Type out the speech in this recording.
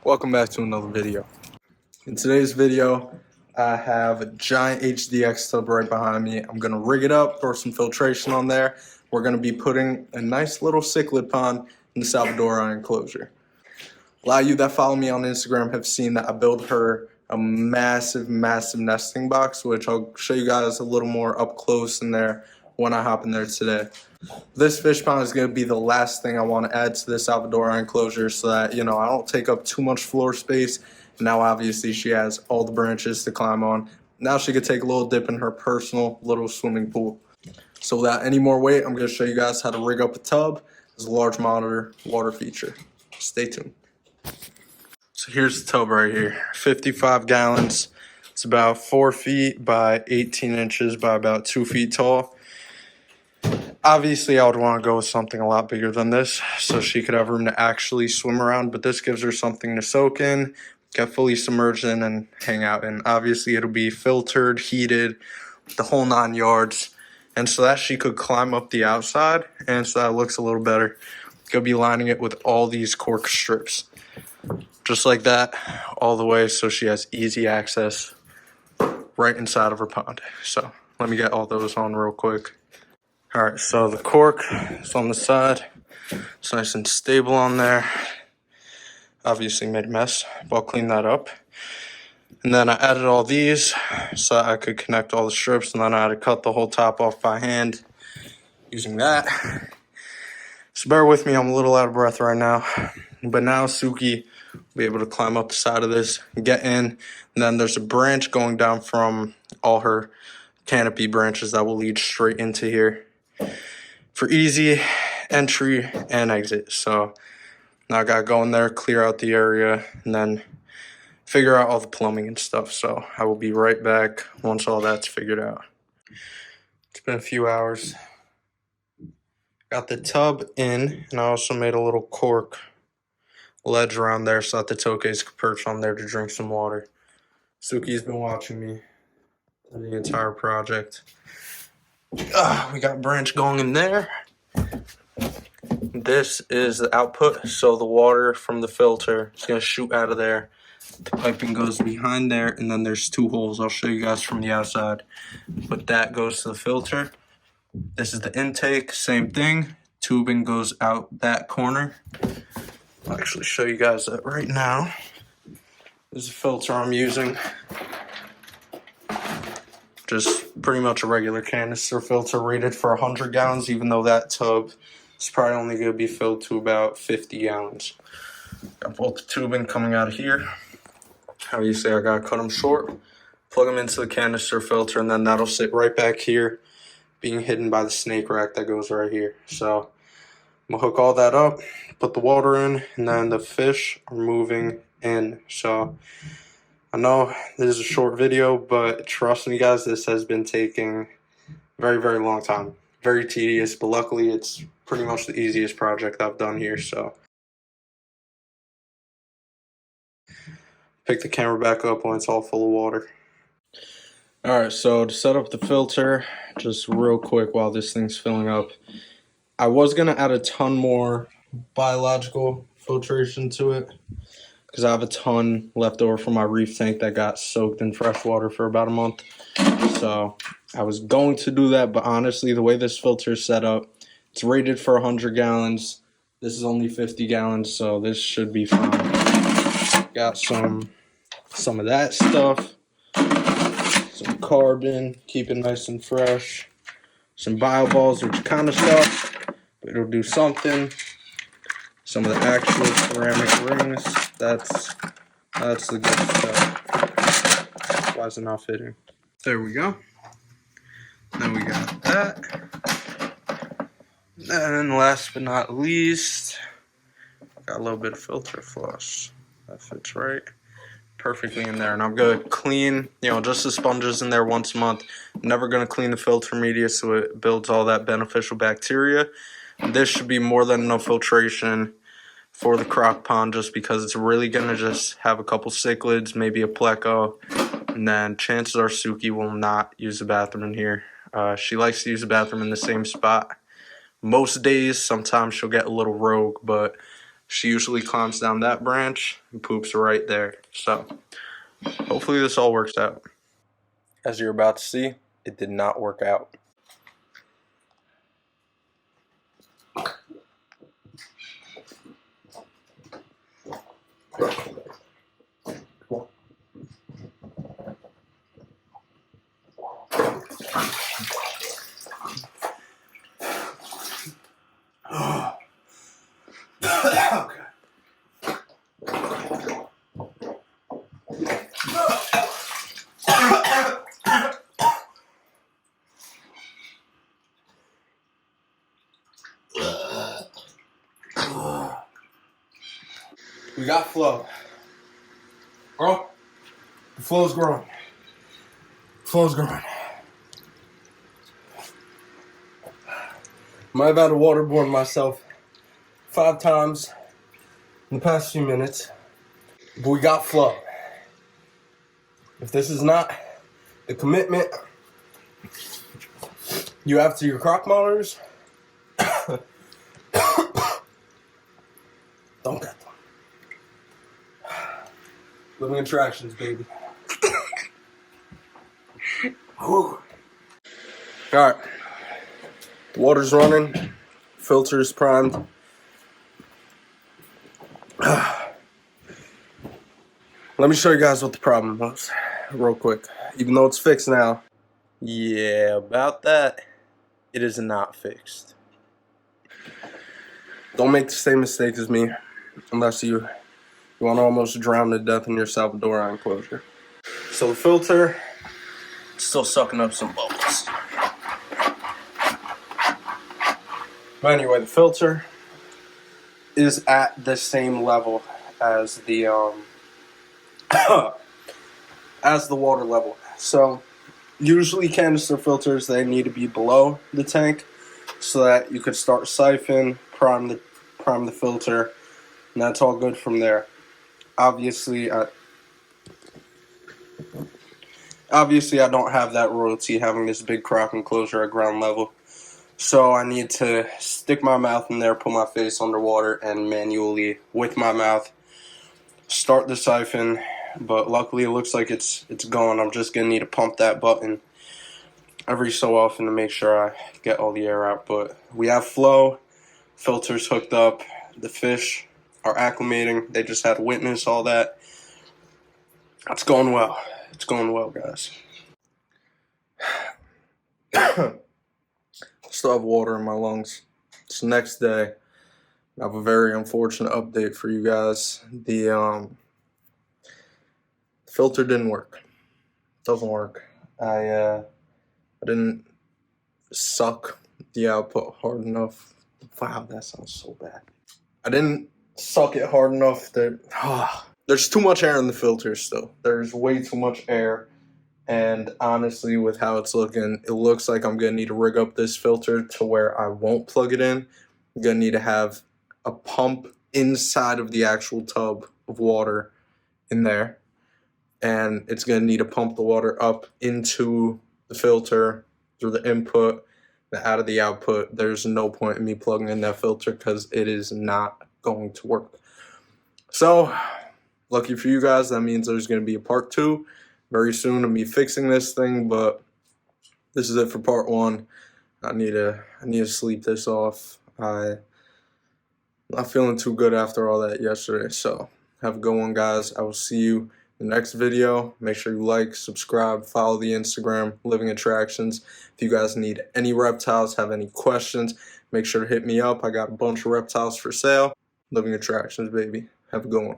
Welcome back to another video. In today's video, I have a giant HDX tub right behind me. I'm gonna rig it up, throw some filtration on there. We're gonna be putting a nice little cichlid pond in the Salvador enclosure. A lot of you that follow me on Instagram have seen that I built her a massive nesting box, which I'll show you guys a little more up close in there when I hop in there today. This fish pond is going to be the last thing I want to add to the Salvador enclosure so that, I don't take up too much floor space. Now, obviously, she has all the branches to climb on. Now she could take a little dip in her personal little swimming pool. So without any more wait, I'm going to show you guys how to rig up a tub. There's a large monitor water feature. Stay tuned. So here's the tub right here, 55 gallons. It's about 4 feet by 18 inches by about 2 feet tall. Obviously, I would want to go with something a lot bigger than this so she could have room to actually swim around, but this gives her something to soak in, get fully submerged in, and hang out in. Obviously, it'll be filtered, heated, the whole 9 yards, and so that she could climb up the outside, and so that it looks a little better. Gonna be lining it with all these cork strips, just like that, all the way, so she has easy access right inside of her pond. So let me get all those on real quick. Alright, so the cork is on the side. It's nice and stable on there. Obviously made a mess, but I'll clean that up. And then I added all these so that I could connect all the strips, and then I had to cut the whole top off by hand using that. So bear with me, I'm a little out of breath right now. But now Suki will be able to climb up the side of this, get in, and then there's a branch going down from all her canopy branches that will lead straight into here for easy entry and exit. So now I gotta go in there, clear out the area, and then figure out all the plumbing and stuff. So I will be right back once all that's figured out. It's been a few hours. Got the tub in, and I also made a little cork ledge around there so that the tokays could perch on there to drink some water. Suki's been watching me the entire project. We got a branch going in there. This is the output, so the water from the filter is going to shoot out of there. The piping goes behind there, and then there's 2 holes. I'll show you guys from the outside. But that goes to the filter. This is the intake, same thing. Tubing goes out that corner. I'll actually show you guys that right now. This is the filter I'm using. Just pretty much a regular canister filter rated for 100 gallons, even though that tub is probably only going to be filled to about 50 gallons. Got both the tubing coming out of here. Obviously, I got to cut them short, plug them into the canister filter, and then that'll sit right back here, being hidden by the snake rack that goes right here. So I'm going to hook all that up, put the water in, and then the fish are moving in. So I know this is a short video, but trust me guys, this has been taking a very long time. Very tedious, but luckily it's pretty much the easiest project I've done here. So pick the camera back up when it's all full of water. Alright, so to set up the filter, just real quick while this thing's filling up, I was going to add a ton more biological filtration to it, because I have a ton left over from my reef tank that got soaked in fresh water for about a month. So I was going to do that, but honestly, the way this filter is set up, it's rated for 100 gallons. This is only 50 gallons, so this should be fine. Got some of that stuff, some carbon, keep it nice and fresh, some bio balls, which kind of suck, but it'll do something. Some of the actual ceramic rings, that's the good stuff. Why is it not fitting? There we go. Then we got that. And last but not least, got a little bit of filter floss. That fits right perfectly in there. And I'm going to clean, just the sponges in there once a month. I'm never going to clean the filter media so it builds all that beneficial bacteria. This should be more than enough filtration for the croc pond, just because it's really going to just have a couple cichlids, maybe a pleco, and then chances are Suki will not use the bathroom in here. She likes to use the bathroom in the same spot most days. Sometimes she'll get a little rogue, but she usually climbs down that branch and poops right there. So hopefully this all works out. As you're about to see, it did not work out. Okay. We got flow. Girl, the flow's growing. Flow's growing. I've had to waterboard myself 5 times in the past few minutes, but we got flow. If this is not the commitment you have to your croc monitors, don't get them. Living attractions, baby. Alright. The water's running. Filter's primed. Let me show you guys what the problem was real quick. Even though it's fixed now. Yeah, about that, it is not fixed. Don't make the same mistake as me unless you want to almost drown to death in your Salvador enclosure. So the filter is still sucking up some bubbles. But anyway, the filter is at the same level as the as the water level. So usually canister filters, they need to be below the tank so that you could start siphon, prime the filter, and that's all good from there. Obviously I don't have that royalty having this big croc enclosure at ground level. So I need to stick my mouth in there, put my face underwater, and manually, with my mouth, start the siphon. But luckily it looks like it's going. I'm just going to need to pump that button every so often to make sure I get all the air out. But we have flow, filters hooked up, the fish are acclimating. They just had to witness all that. It's going well. It's going well, guys. Still have water in my lungs. It's the next day. I have a very unfortunate update for you guys. The filter didn't work. It doesn't work. I didn't suck the output hard enough. Wow, that sounds so bad. I didn't suck it hard enough that there's too much air in the filter still. There's way too much air. And honestly, with how it's looking, it looks like I'm going to need to rig up this filter to where I won't plug it in. I'm going to need to have a pump inside of the actual tub of water in there. And it's going to need to pump the water up into the filter through the input and out of the output. There's no point in me plugging in that filter because it is not going to work. So, lucky for you guys, that means there's going to be a part 2. Very soon of me fixing this thing, but this is it for part 1. I need to sleep this off. I'm not feeling too good after all that yesterday, so have a good one, guys. I will see you in the next video. Make sure you like, subscribe, follow the Instagram, Living Attractions. If you guys need any reptiles, have any questions, make sure to hit me up. I got a bunch of reptiles for sale. Living Attractions, baby. Have a good one.